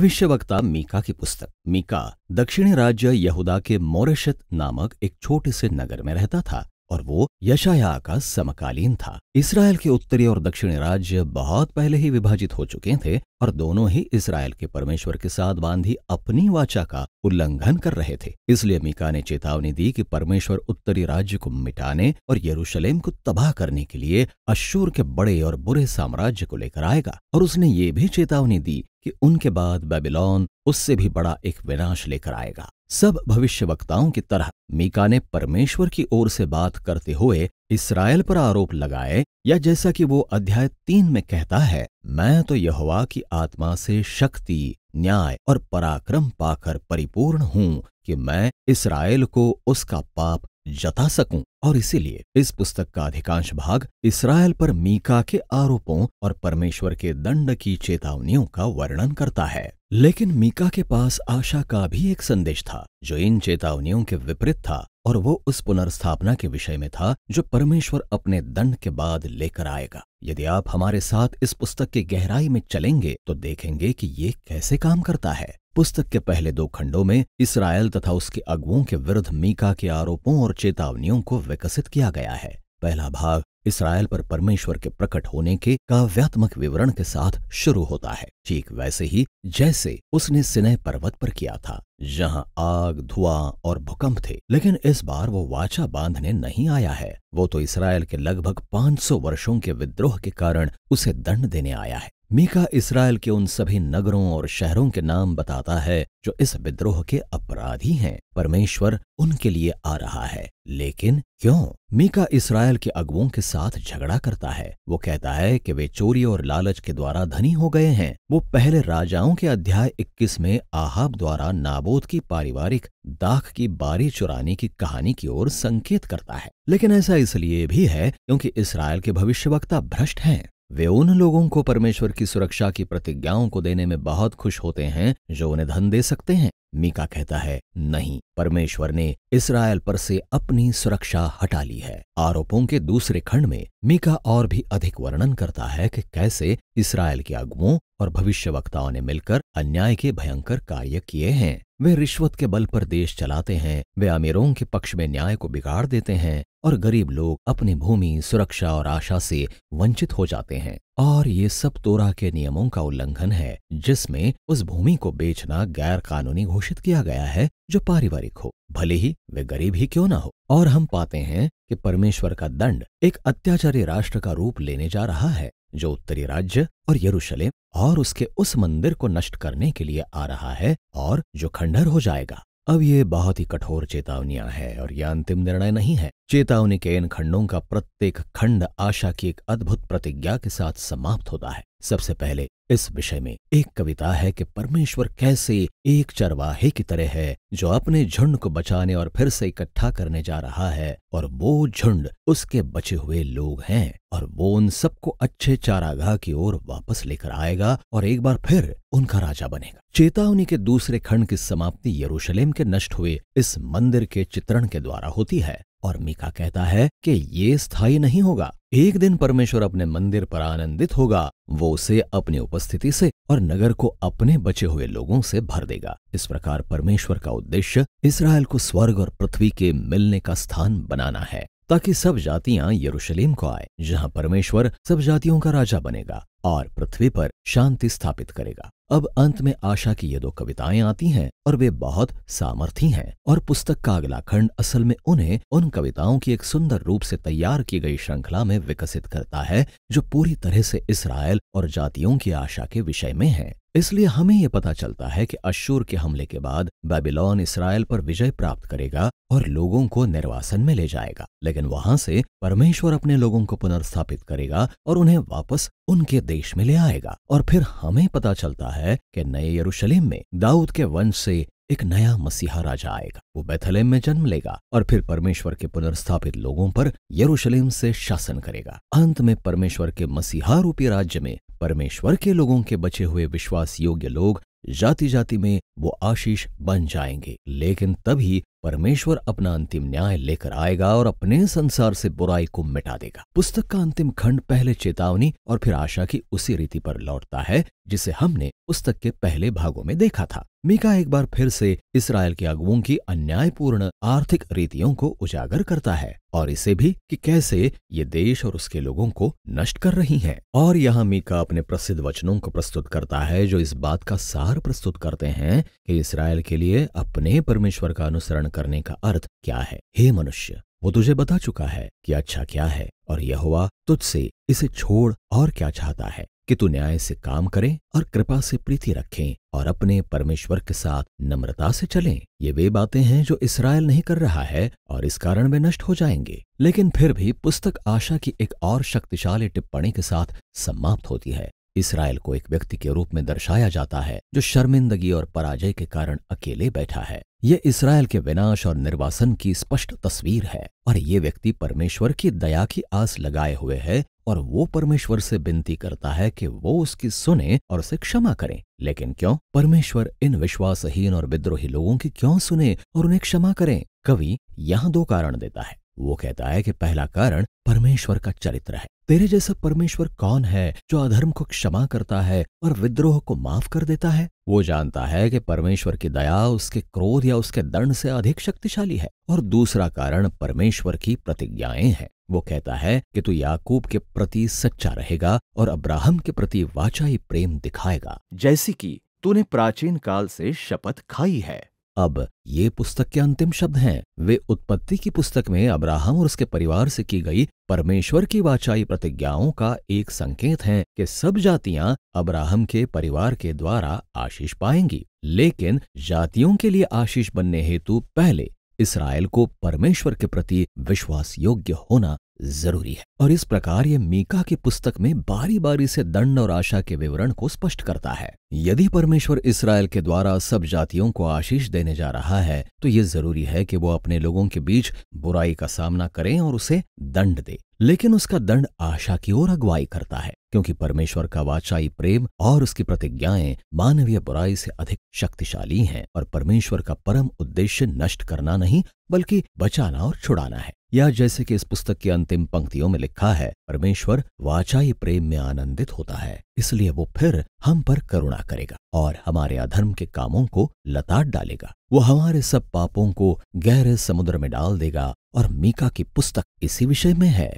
भविष्यवक्ता मीका की पुस्तक। मीका दक्षिणी राज्य यहूदा के मोरेशत नामक एक छोटे से नगर में रहता था और वो यशायाह का समकालीन था। इसराइल के उत्तरी और दक्षिणी राज्य बहुत पहले ही विभाजित हो चुके थे और दोनों ही इसराइल के परमेश्वर के साथ बांधी अपनी वाचा का उल्लंघन कर रहे थे। इसलिए मीका ने चेतावनी दी कि परमेश्वर उत्तरी राज्य को मिटाने और यरूशलेम को तबाह करने के लिए अश्शूर के बड़े और बुरे साम्राज्य को लेकर आएगा। और उसने ये भी चेतावनी दी कि उनके बाद बेबीलोन उससे भी बड़ा एक विनाश लेकर आएगा। सब भविष्यवक्ताओं की तरह मीका ने परमेश्वर की ओर से बात करते हुए इसराइल पर आरोप लगाए, या जैसा कि वो अध्याय 3 में कहता है, मैं तो यहोवा की आत्मा से शक्ति, न्याय और पराक्रम पाकर परिपूर्ण हूँ कि मैं इसराइल को उसका पाप जता सकूं। और इसीलिए इस पुस्तक का अधिकांश भाग इसराइल पर मीका के आरोपों और परमेश्वर के दंड की चेतावनियों का वर्णन करता है। लेकिन मीका के पास आशा का भी एक संदेश था जो इन चेतावनियों के विपरीत था, और वो उस पुनर्स्थापना के विषय में था जो परमेश्वर अपने दंड के बाद लेकर आएगा। यदि आप हमारे साथ इस पुस्तक की गहराई में चलेंगे तो देखेंगे कि ये कैसे काम करता है। पुस्तक के पहले 2 खंडों में इसराइल तथा उसके अगुओं के विरुद्ध मीका के आरोपों और चेतावनियों को विकसित किया गया है। पहला भाग इसराइल पर परमेश्वर के प्रकट होने के काव्यात्मक विवरण के साथ शुरू होता है, ठीक वैसे ही जैसे उसने सिनै पर्वत पर किया था, जहां आग, धुआं और भूकंप थे। लेकिन इस बार वो वाचा बांधने नहीं आया है। वो तो इसराइल के लगभग 500 वर्षों के विद्रोह के कारण उसे दंड देने आया है। मीका इसराइल के उन सभी नगरों और शहरों के नाम बताता है जो इस विद्रोह के अपराधी हैं। परमेश्वर उनके लिए आ रहा है, लेकिन क्यों? मीका इसराइल के अगुओं के साथ झगड़ा करता है। वो कहता है कि वे चोरी और लालच के द्वारा धनी हो गए हैं। वो पहले राजाओं के अध्याय 21 में आहाब द्वारा नाबोत की पारिवारिक दाख की बारी चुराने की कहानी की ओर संकेत करता है। लेकिन ऐसा इसलिए भी है क्योंकि इसराइल के भविष्यवक्ता भ्रष्ट हैं। वे उन लोगों को परमेश्वर की सुरक्षा की प्रतिज्ञाओं को देने में बहुत खुश होते हैं जो उन्हें धन दे सकते हैं। मीका कहता है, नहीं, परमेश्वर ने इसराइल पर से अपनी सुरक्षा हटा ली है। आरोपों के दूसरे खंड में मीका और भी अधिक वर्णन करता है कि कैसे इसराइल के अगुओं और भविष्यवक्ताओं ने मिलकर अन्याय के भयंकर कार्य किए हैं। वे रिश्वत के बल पर देश चलाते हैं, वे अमीरों के पक्ष में न्याय को बिगाड़ देते हैं और गरीब लोग अपनी भूमि, सुरक्षा और आशा से वंचित हो जाते हैं। और ये सब तोरा के नियमों का उल्लंघन है, जिसमें उस भूमि को बेचना गैर कानूनी घोषित किया गया है जो पारिवारिक हो, भले ही वे गरीब ही क्यों ना हो। और हम पाते हैं कि परमेश्वर का दंड एक अत्याचारी राष्ट्र का रूप लेने जा रहा है जो उत्तरी राज्य और यरूशलेम और उसके उस मंदिर को नष्ट करने के लिए आ रहा है और जो खंडहर हो जाएगा। अब ये बहुत ही कठोर चेतावनियां हैं और यह अंतिम निर्णय नहीं है। चेतावनी के इन खंडों का प्रत्येक खंड आशा की एक अद्भुत प्रतिज्ञा के साथ समाप्त होता है। सबसे पहले इस विषय में एक कविता है कि परमेश्वर कैसे एक चरवाहे की तरह है जो अपने झुंड को बचाने और फिर से इकट्ठा करने जा रहा है, और वो झुंड उसके बचे हुए लोग हैं, और वो उन सबको अच्छे चारागाह की ओर वापस लेकर आएगा और एक बार फिर उनका राजा बनेगा। चेतावनी के दूसरे खंड की समाप्ति यरूशलेम के नष्ट हुए इस मंदिर के चित्रण के द्वारा होती है, और मीका कहता है कि ये स्थायी नहीं होगा। एक दिन परमेश्वर अपने मंदिर पर आनंदित होगा, वो उसे अपनी उपस्थिति से और नगर को अपने बचे हुए लोगों से भर देगा। इस प्रकार परमेश्वर का उद्देश्य इसराइल को स्वर्ग और पृथ्वी के मिलने का स्थान बनाना है, ताकि सब जातियां यरूशलेम को आए, जहां परमेश्वर सब जातियों का राजा बनेगा और पृथ्वी पर शांति स्थापित करेगा। अब अंत में आशा की ये 2 कविताएं आती हैं और वे बहुत सामर्थी हैं, और पुस्तक का अगला खंड असल में उन्हें उन कविताओं की एक सुंदर रूप से तैयार की गई श्रृंखला में विकसित करता है जो पूरी तरह से इसराइल और जातियों की आशा के विषय में है। इसलिए हमें ये पता चलता है कि अश्शूर के हमले के बाद बेबीलोन इसराइल पर विजय प्राप्त करेगा और लोगों को निर्वासन में ले जाएगा, लेकिन वहां से परमेश्वर अपने लोगों को पुनर्स्थापित करेगा और उन्हें वापस उनके देश में ले आएगा। और फिर हमें पता चलता है कि नए यरूशलेम में दाऊद के वंश से एक नया मसीहा राजा आएगा। वो बेथलेम में जन्म लेगा और फिर परमेश्वर के पुनर्स्थापित लोगों पर यरूशलेम से शासन करेगा। अंत में परमेश्वर के मसीहा रूपी राज्य में परमेश्वर के लोगों के बचे हुए विश्वास योग्य लोग जाति जाति में वो आशीष बन जाएंगे, लेकिन तभी परमेश्वर अपना अंतिम न्याय लेकर आएगा और अपने संसार से बुराई को मिटा देगा। पुस्तक का अंतिम खंड पहले चेतावनी और फिर आशा की उसी रीति पर लौटता है जिसे हमने पुस्तक के पहले भागों में देखा था। मीका एक बार फिर से इस्राएल के अगुओं की अन्यायपूर्ण आर्थिक रीतियों को उजागर करता है और इसे भी कि कैसे ये देश और उसके लोगों को नष्ट कर रही हैं। और यहाँ मीका अपने प्रसिद्ध वचनों को प्रस्तुत करता है जो इस बात का सार प्रस्तुत करते हैं कि इस्राएल के लिए अपने परमेश्वर का अनुसरण करने का अर्थ क्या है। हे मनुष्य, वो तुझे बता चुका है कि अच्छा क्या है और यहोवा तुझसे इसे छोड़ और क्या चाहता है कि तू न्याय से काम करे और कृपा से प्रीति रखें और अपने परमेश्वर के साथ नम्रता से चलें। ये वे बातें हैं जो इस्राएल नहीं कर रहा है और इस कारण वे नष्ट हो जाएंगे। लेकिन फिर भी पुस्तक आशा की एक और शक्तिशाली टिप्पणी के साथ समाप्त होती है। इस्राएल को एक व्यक्ति के रूप में दर्शाया जाता है जो शर्मिंदगी और पराजय के कारण अकेले बैठा है। ये इस्राएल के विनाश और निर्वासन की स्पष्ट तस्वीर है और ये व्यक्ति परमेश्वर की दया की आस लगाए हुए है और वो परमेश्वर से विनती करता है कि वो उसकी सुने और उसे क्षमा करे। लेकिन क्यों परमेश्वर इन विश्वासहीन और विद्रोही लोगों की क्यों सुने और उन्हें क्षमा करें? कवि यहाँ दो कारण देता है। वो कहता है कि पहला कारण परमेश्वर का चरित्र है। तेरे जैसा परमेश्वर कौन है जो अधर्म को क्षमा करता है और विद्रोह को माफ कर देता है? वो जानता है कि परमेश्वर की दया उसके क्रोध या उसके दंड से अधिक शक्तिशाली है। और दूसरा कारण परमेश्वर की प्रतिज्ञाएं हैं। वो कहता है कि तू याकूब के प्रति सच्चा रहेगा और अब्राहम के प्रति वाचाई प्रेम दिखाएगा, जैसी कि तूने प्राचीन काल से शपथ खाई है। अब ये पुस्तक के अंतिम शब्द हैं। वे उत्पत्ति की पुस्तक में अब्राहम और उसके परिवार से की गई परमेश्वर की वाचाई प्रतिज्ञाओं का एक संकेत हैं कि सब जातियां अब्राहम के परिवार के द्वारा आशीष पाएंगी। लेकिन जातियों के लिए आशीष बनने हेतु पहले इस्राएल को परमेश्वर के प्रति विश्वास योग्य होना जरूरी है। और इस प्रकार ये मीका की पुस्तक में बारी बारी से दंड और आशा के विवरण को स्पष्ट करता है। यदि परमेश्वर इस्राएल के द्वारा सब जातियों को आशीष देने जा रहा है तो ये जरूरी है कि वो अपने लोगों के बीच बुराई का सामना करें और उसे दंड दे। लेकिन उसका दंड आशा की ओर अगुवाई करता है, क्योंकि परमेश्वर का वाचाई प्रेम और उसकी प्रतिज्ञाएं मानवीय बुराई से अधिक शक्तिशाली हैं और परमेश्वर का परम उद्देश्य नष्ट करना नहीं बल्कि बचाना और छुड़ाना है। या जैसे कि इस पुस्तक की अंतिम पंक्तियों में लिखा है, परमेश्वर वाचाई प्रेम में आनंदित होता है, इसलिए वो फिर हम पर करुणा करेगा और हमारे अधर्म के कामों को लताड़ डालेगा। वो हमारे सब पापों को गहरे समुद्र में डाल देगा। और मीका की पुस्तक इसी विषय में है।